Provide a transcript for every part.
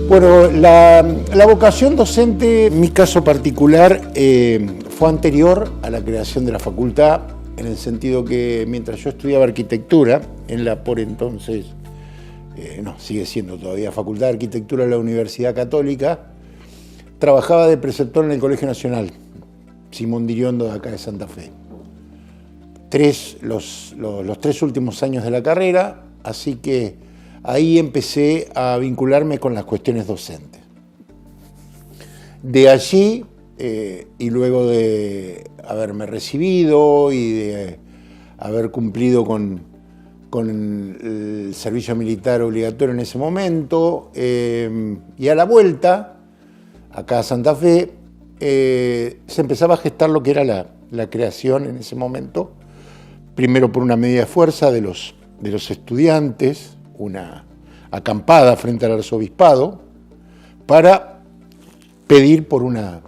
Bueno, la vocación docente, en mi caso particular, fue anterior a la creación de la facultad, en el sentido que mientras yo estudiaba arquitectura, en la por entonces, sigue siendo todavía Facultad de Arquitectura de la Universidad Católica, trabajaba de preceptor en el Colegio Nacional, Simón Diriondo, de acá de Santa Fe. Los 3 últimos años de la carrera, así que ahí empecé a vincularme con las cuestiones docentes. De allí, y luego de haberme recibido y de haber cumplido con el servicio militar obligatorio en ese momento, y a la vuelta, acá a Santa Fe, se empezaba a gestar lo que era la creación en ese momento, primero por una medida de fuerza de los estudiantes, una acampada frente al arzobispado, para pedir por una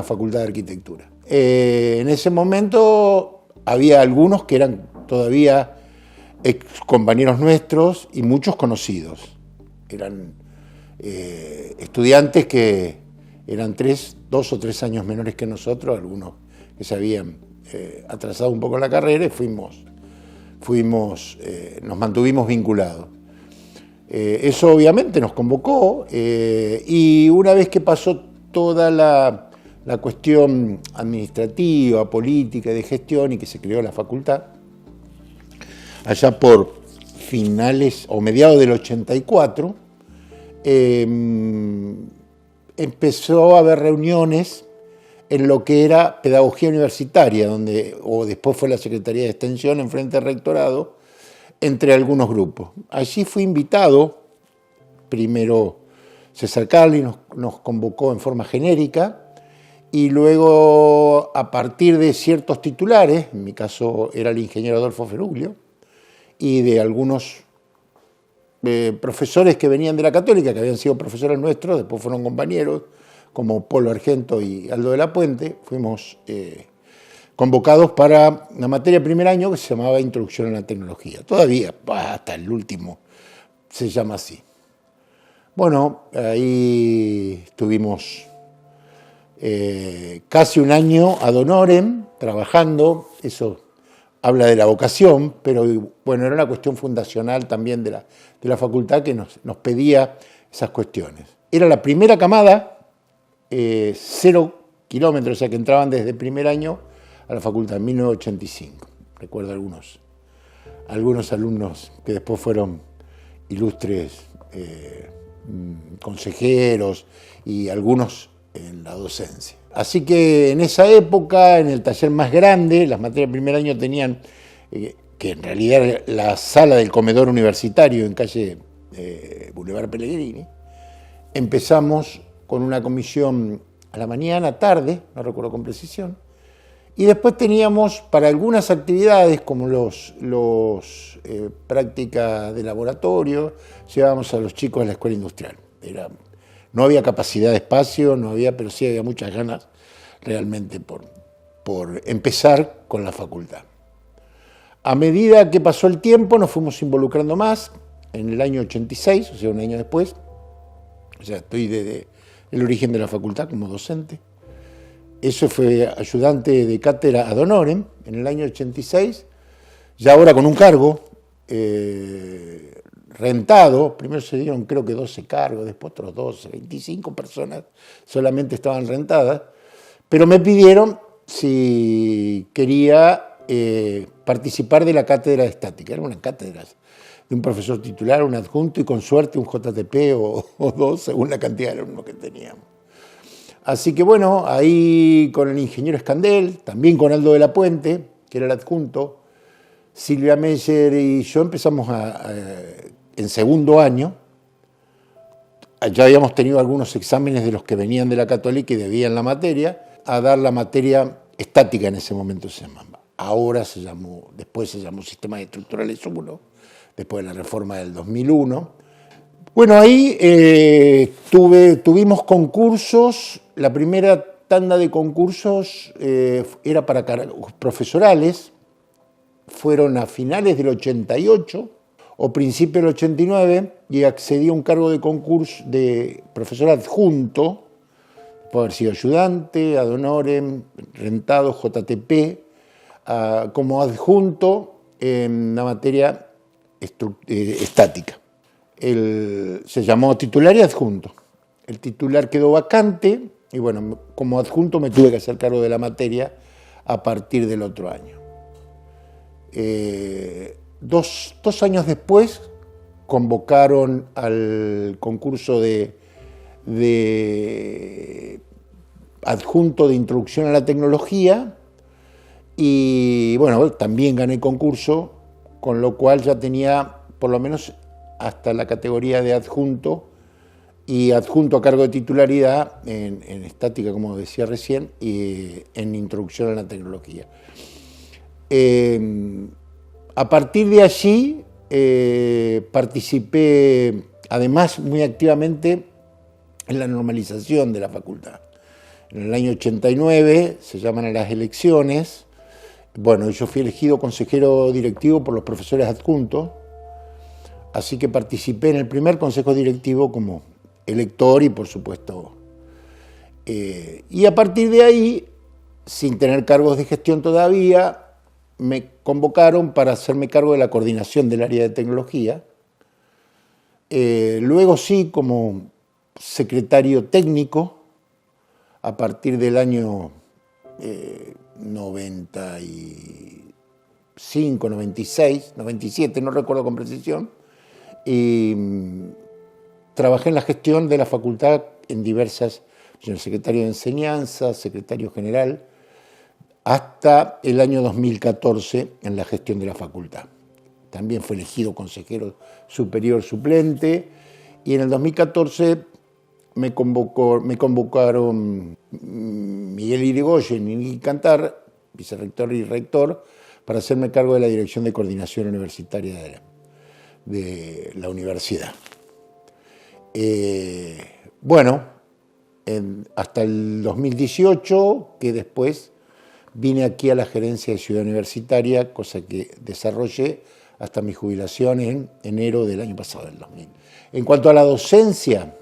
facultad de arquitectura. En ese momento había algunos que eran todavía ex compañeros nuestros y muchos conocidos. Eran estudiantes que eran 2 o 3 años menores que nosotros, algunos que se habían atrasado un poco en la carrera y nos mantuvimos vinculados. Eso obviamente nos convocó y una vez que pasó toda la cuestión administrativa, política y de gestión y que se creó la facultad, allá por finales o mediados del 84, empezó a haber reuniones en lo que era pedagogía universitaria, o después fue la Secretaría de Extensión en frente al rectorado, entre algunos grupos. Allí fui invitado, primero César Carli nos convocó en forma genérica, y luego a partir de ciertos titulares, en mi caso era el ingeniero Adolfo Feruglio, y de algunos profesores que venían de la Católica, que habían sido profesores nuestros, después fueron compañeros, como Polo Argento y Aldo de la Puente, fuimos convocados para una materia de primer año que se llamaba Introducción a la Tecnología. Todavía, hasta el último, se llama así. Bueno, ahí estuvimos casi un año ad honorem trabajando. Eso habla de la vocación, pero bueno, era una cuestión fundacional también de la facultad que nos pedía esas cuestiones. Era la primera camada, 0 kilómetros, o sea que entraban desde primer año a la facultad en 1985. Recuerdo algunos alumnos que después fueron ilustres consejeros y algunos en la docencia. Así que en esa época, en el taller más grande, las materias de primer año tenían, que en realidad era la sala del comedor universitario en calle Boulevard Pellegrini, empezamos con una comisión a la mañana, tarde, no recuerdo con precisión, y después teníamos para algunas actividades como prácticas de laboratorio, llevábamos a los chicos a la escuela industrial. No había capacidad de espacio, pero sí había muchas ganas realmente por empezar con la facultad. A medida que pasó el tiempo nos fuimos involucrando más. En el año 86, o sea, un año después, o sea, estoy desde el origen de la facultad como docente. Eso fue ayudante de cátedra ad honorem en el año 86, ya ahora con un cargo rentado. Primero se dieron creo que 12 cargos, después otros 12, 25 personas solamente estaban rentadas, pero me pidieron si quería participar de la cátedra de estática. Eran unas cátedras de un profesor titular, un adjunto y con suerte un JTP o 2 según la cantidad de alumnos que teníamos. Así que bueno, ahí con el ingeniero Escandel, también con Aldo de la Puente, que era el adjunto, Silvia Meyer y yo empezamos en segundo año. Ya habíamos tenido algunos exámenes de los que venían de la Católica y debían la materia, a dar la materia estática en ese momento se llamaba. Ahora después se llamó Sistemas Estructurales 1, después de la reforma del 2001. Bueno, ahí tuvimos concursos. La primera tanda de concursos era para profesorales, fueron a finales del 88, o principio del 89 y accedí a un cargo de concurso de profesor adjunto, puede haber sido ayudante, ad honorem, rentado, JTP, como adjunto en la materia estática. Se llamó titular y adjunto. El titular quedó vacante y bueno, como adjunto me tuve que hacer cargo de la materia a partir del otro año. Dos años después convocaron al concurso de adjunto de introducción a la tecnología y bueno, también gané concurso, con lo cual ya tenía por lo menos hasta la categoría de adjunto y adjunto a cargo de titularidad en estática, como decía recién, y en introducción a la tecnología. A partir de allí participé, además, muy activamente en la normalización de la facultad. En el año 89 se llaman las elecciones. Bueno, yo fui elegido consejero directivo por los profesores adjuntos, así que participé en el primer consejo directivo como elector y, por supuesto, y a partir de ahí, sin tener cargos de gestión todavía, me convocaron para hacerme cargo de la coordinación del área de tecnología. Luego sí, como secretario técnico, a partir del año 95, 96, 97, no recuerdo con precisión, y trabajé en la gestión de la facultad en diversas, el secretario de enseñanza, secretario general, hasta el año 2014 en la gestión de la facultad. También fue elegido consejero superior suplente y en el 2014 me convocaron Miguel Irigoyen y Niki Cantar, vicerrector y rector, para hacerme cargo de la dirección de coordinación universitaria de la universidad. Hasta el 2018, que después vine aquí a la gerencia de Ciudad Universitaria, cosa que desarrollé hasta mi jubilación en enero del año pasado, del 2000. En cuanto a la docencia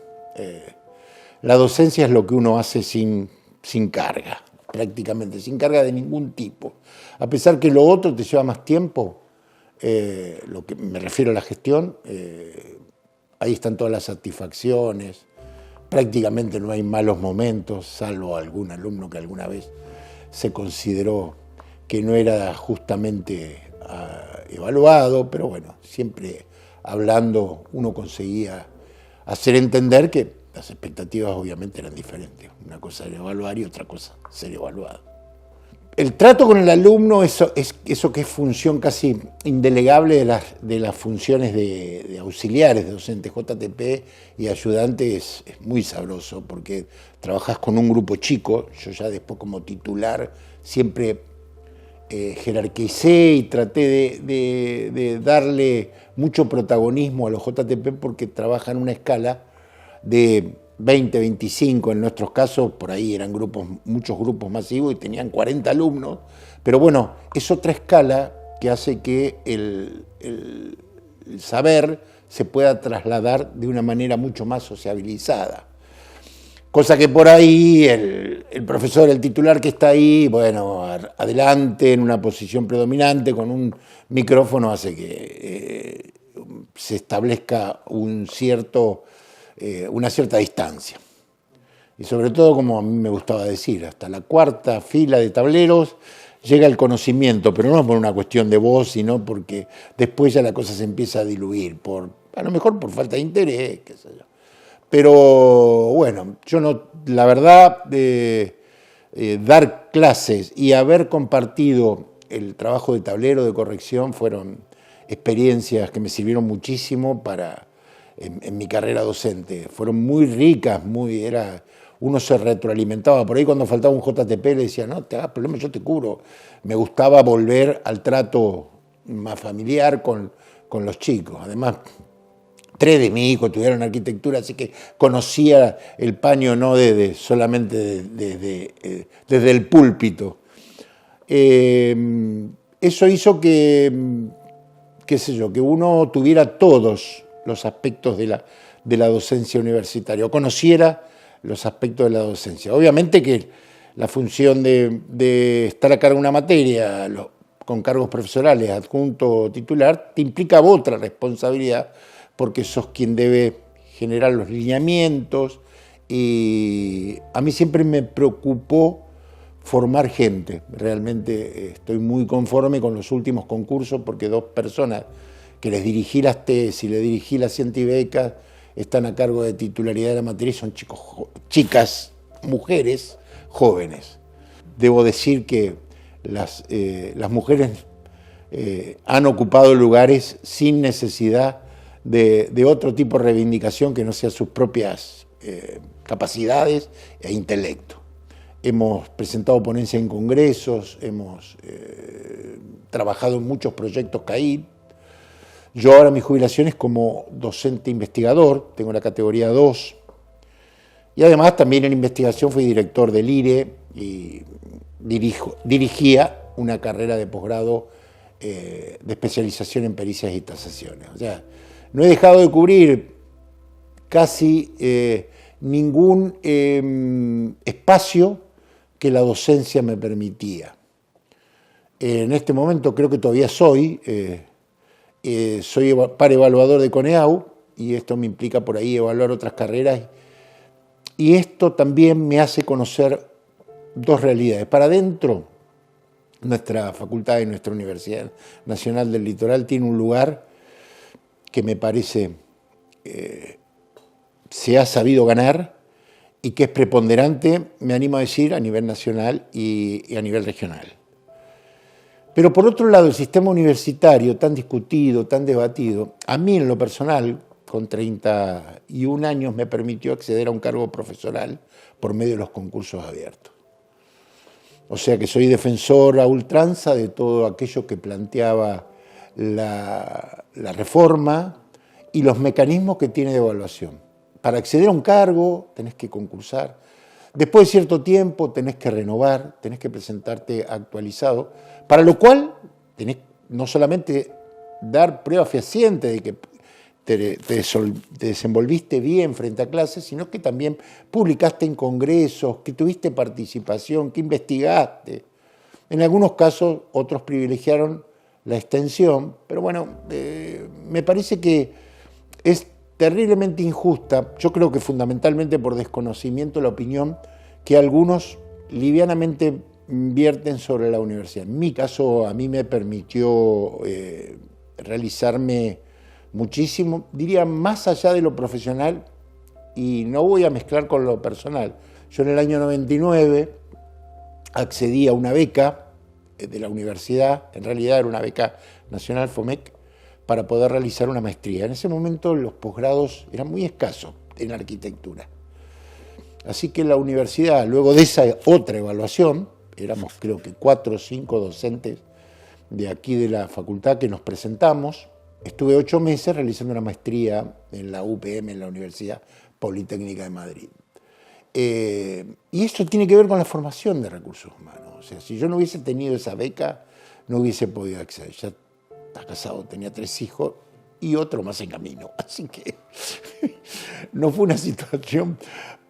es lo que uno hace sin carga, prácticamente, sin carga de ningún tipo. A pesar que lo otro te lleva más tiempo, lo que me refiero a la gestión, ahí están todas las satisfacciones, prácticamente no hay malos momentos, salvo algún alumno que alguna vez se consideró que no era justamente evaluado, pero bueno, siempre hablando uno conseguía hacer entender que las expectativas obviamente eran diferentes. Una cosa era evaluar y otra cosa ser evaluado. El trato con el alumno, eso que es función casi indelegable de las funciones de auxiliares, de docentes, JTP y ayudantes, es muy sabroso porque trabajás con un grupo chico. Yo ya después como titular siempre jerarquicé y traté de darle mucho protagonismo a los JTP porque trabajan en una escala de 20, 25, en nuestros casos, por ahí eran muchos grupos masivos y tenían 40 alumnos, pero bueno, es otra escala que hace que el saber se pueda trasladar de una manera mucho más sociabilizada. Cosa que por ahí el profesor, el titular que está ahí, bueno, adelante, en una posición predominante, con un micrófono, hace que se establezca una cierta distancia. Y sobre todo, como a mí me gustaba decir, hasta la cuarta fila de tableros llega el conocimiento, pero no por una cuestión de voz, sino porque después ya la cosa se empieza a diluir, a lo mejor por falta de interés, qué sé yo. Pero bueno, yo no, la verdad, dar clases y haber compartido el trabajo de tablero, de corrección, fueron experiencias que me sirvieron muchísimo en mi carrera docente. Fueron muy ricas, uno se retroalimentaba. Por ahí cuando faltaba un JTP le decía, no te hagas problema, yo te cubro. Me gustaba volver al trato más familiar con los chicos. Además, 3 de mis hijos estudiaron arquitectura, así que conocía el paño no solamente desde el púlpito. Eso hizo que qué sé yo, que uno tuviera todos los aspectos de la docencia universitaria, o conociera los aspectos de la docencia. Obviamente que la función de estar a cargo de una materia con cargos profesorales, adjunto o titular, te implica otra responsabilidad, porque sos quien debe generar los lineamientos, y a mí siempre me preocupó formar gente. Realmente estoy muy conforme con los últimos concursos, porque 2 personas que les dirigí las tesis y les dirigí las cientibecas están a cargo de titularidad de la materia y son chicas, mujeres jóvenes. Debo decir que las mujeres han ocupado lugares sin necesidad de otro tipo de reivindicación que no sea sus propias capacidades e intelecto. Hemos presentado ponencias en congresos, hemos trabajado en muchos proyectos CAID. Yo ahora mi jubilación es como docente investigador, tengo la categoría 2, y además también en investigación fui director del IRE y dirigía una carrera de posgrado de especialización en pericias y tasaciones. O sea, no he dejado de cubrir casi ningún espacio que la docencia me permitía. En este momento creo que todavía soy par evaluador de CONEAU, y esto me implica por ahí evaluar otras carreras, y esto también me hace conocer 2 realidades. Para adentro, nuestra facultad y nuestra Universidad Nacional del Litoral tiene un lugar que me parece se ha sabido ganar y que es preponderante, me animo a decir, a nivel nacional y a nivel regional. Pero por otro lado, el sistema universitario tan discutido, tan debatido, a mí en lo personal, con 31 años, me permitió acceder a un cargo profesoral por medio de los concursos abiertos. O sea que soy defensor a ultranza de todo aquello que planteaba la reforma y los mecanismos que tiene de evaluación. Para acceder a un cargo tenés que concursar. Después de cierto tiempo tenés que renovar, tenés que presentarte actualizado, para lo cual tenés no solamente dar prueba fehaciente de que te desenvolviste bien frente a clases, sino que también publicaste en congresos, que tuviste participación, que investigaste. En algunos casos otros privilegiaron la extensión, pero bueno, me parece que es terriblemente injusta, yo creo que fundamentalmente por desconocimiento de la opinión que algunos livianamente vierten sobre la universidad. En mi caso, a mí me permitió realizarme muchísimo, diría más allá de lo profesional, y no voy a mezclar con lo personal. Yo en el año 99 accedí a una beca de la universidad, en realidad era una beca nacional FOMEC, para poder realizar una maestría. En ese momento los posgrados eran muy escasos en arquitectura. Así que la universidad, luego de esa otra evaluación, éramos creo que 4 o 5 docentes de aquí de la facultad que nos presentamos, estuve 8 meses realizando una maestría en la UPM, en la Universidad Politécnica de Madrid. Y esto tiene que ver con la formación de recursos humanos. O sea, si yo no hubiese tenido esa beca, no hubiese podido acceder. Ya estaba casado, tenía 3 hijos y otro más en camino. Así que no fue una situación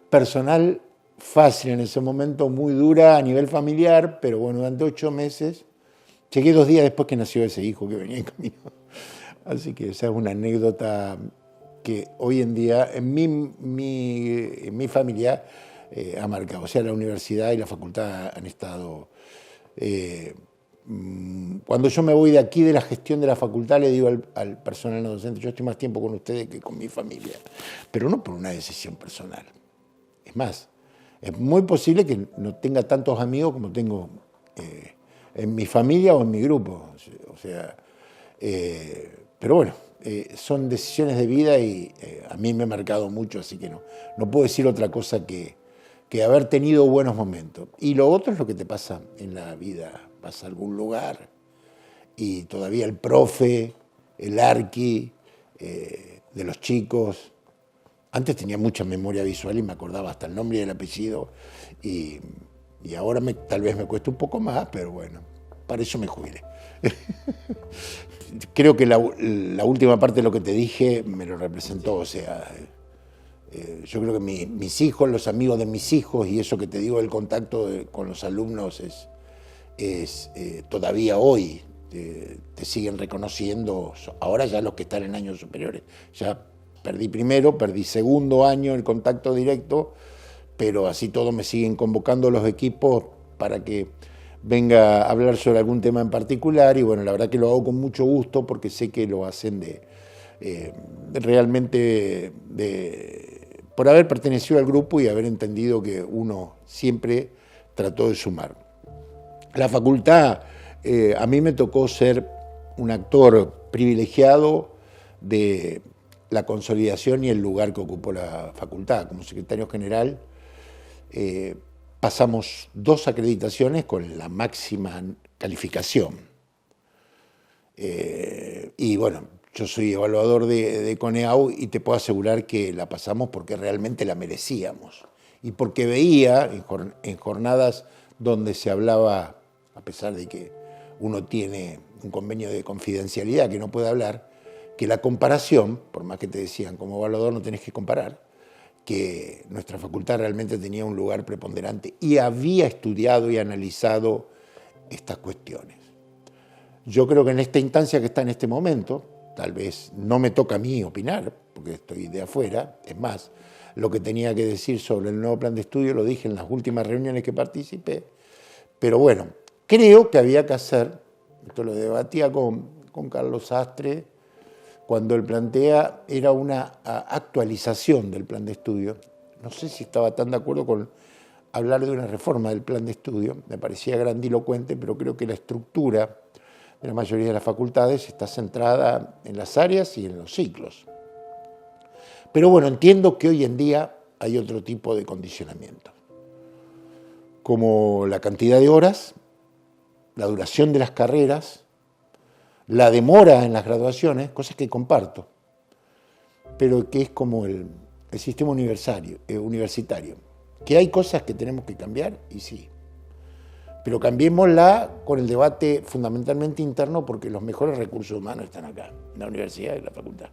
personal fácil en ese momento, muy dura a nivel familiar, pero bueno, durante 8 meses, llegué 2 días después que nació ese hijo que venía en camino. Así que esa es una anécdota que hoy en día en mi familia ha marcado. O sea, la universidad y la facultad han estado... cuando yo me voy de aquí de la gestión de la facultad, le digo al personal no docente, yo estoy más tiempo con ustedes que con mi familia, pero no por una decisión personal. Es más, es muy posible que no tenga tantos amigos como tengo en mi familia o en mi grupo. O sea, pero bueno, son decisiones de vida y a mí me ha marcado mucho, así que no puedo decir otra cosa que haber tenido buenos momentos. Y lo otro es lo que te pasa en la vida. Vas a algún lugar y todavía el profe, el arqui de los chicos. Antes tenía mucha memoria visual y me acordaba hasta el nombre y el apellido. Y ahora tal vez me cuesta un poco más, pero bueno, para eso me jubilé. creo que la última parte de lo que te dije me lo representó, o sea, yo creo que mis hijos, los amigos de mis hijos y eso que te digo, el contacto con los alumnos es todavía hoy, te siguen reconociendo, ahora ya los que están en años superiores, ya perdí primero, perdí segundo año el contacto directo, pero así todo me siguen convocando los equipos para que venga a hablar sobre algún tema en particular y bueno, la verdad que lo hago con mucho gusto porque sé que lo hacen realmente por haber pertenecido al grupo y haber entendido que uno siempre trató de sumar. La facultad, a mí me tocó ser un actor privilegiado de la consolidación y el lugar que ocupó la facultad. Como secretario general pasamos 2 acreditaciones con la máxima calificación. Y bueno, yo soy evaluador de CONEAU y te puedo asegurar que la pasamos porque realmente la merecíamos. Y porque veía en jornadas donde se hablaba, a pesar de que uno tiene un convenio de confidencialidad que no puede hablar, que la comparación, por más que te decían como evaluador no tenés que comparar, que nuestra facultad realmente tenía un lugar preponderante y había estudiado y analizado estas cuestiones. Yo creo que en esta instancia que está en este momento, tal vez no me toca a mí opinar, porque estoy de afuera, es más, lo que tenía que decir sobre el nuevo plan de estudio lo dije en las últimas reuniones que participé, pero bueno, creo que había que hacer, esto lo debatía con Carlos Sastre, cuando él plantea, era una actualización del plan de estudio. No sé si estaba tan de acuerdo con hablar de una reforma del plan de estudio, me parecía grandilocuente, pero creo que la estructura de la mayoría de las facultades está centrada en las áreas y en los ciclos. Pero bueno, entiendo que hoy en día hay otro tipo de condicionamiento, como la cantidad de horas, la duración de las carreras, la demora en las graduaciones, cosas que comparto, pero que es como el sistema universitario, que hay cosas que tenemos que cambiar, y sí, pero cambiémosla con el debate fundamentalmente interno porque los mejores recursos humanos están acá, en la universidad y en la facultad,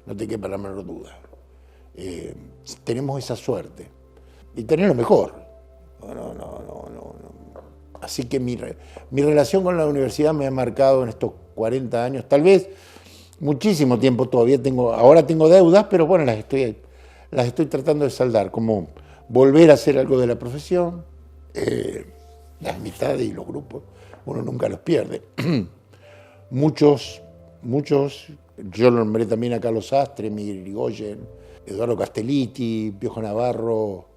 no te quepa la menor duda. Tenemos esa suerte, y tener lo mejor. Así que mi relación con la universidad me ha marcado en estos 40 años, tal vez muchísimo tiempo todavía ahora tengo deudas, pero bueno, las estoy tratando de saldar, como volver a hacer algo de la profesión, las amistades y los grupos, uno nunca los pierde. Muchos, yo lo nombré también a Carlos Sastre, Miguel Irigoyen, Eduardo Castelliti, Piojo Navarro,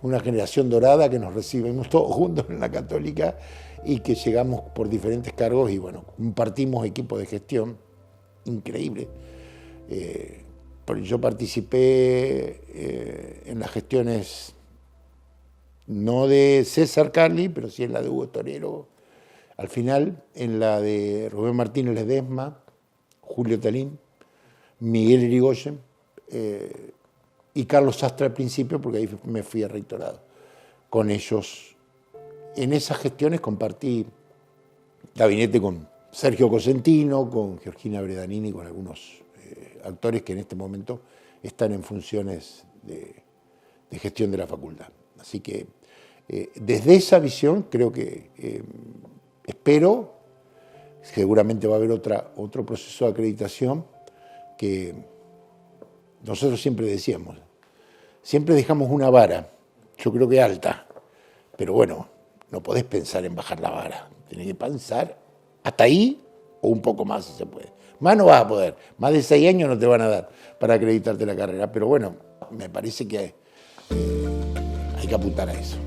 una generación dorada que nos recibimos todos juntos en la Católica y que llegamos por diferentes cargos y bueno, compartimos equipos de gestión increíble. Porque yo participé en las gestiones no de César Carli, pero sí en la de Hugo Torero, al final en la de Rubén Martínez Ledesma, Julio Talín, Miguel Irigoyen, y Carlos Sastre al principio, porque ahí me fui a rectorado. Con ellos, en esas gestiones compartí gabinete con Sergio Cosentino, con Georgina Bredanini, con algunos actores que en este momento están en funciones de gestión de la facultad. Así que desde esa visión creo que espero, seguramente va a haber otro proceso de acreditación que nosotros siempre decíamos, siempre dejamos una vara, yo creo que alta, pero bueno, no podés pensar en bajar la vara, tenés que pensar hasta ahí o un poco más si se puede. Más no vas a poder, más de 6 años no te van a dar para acreditarte la carrera, pero bueno, me parece que hay que apuntar a eso.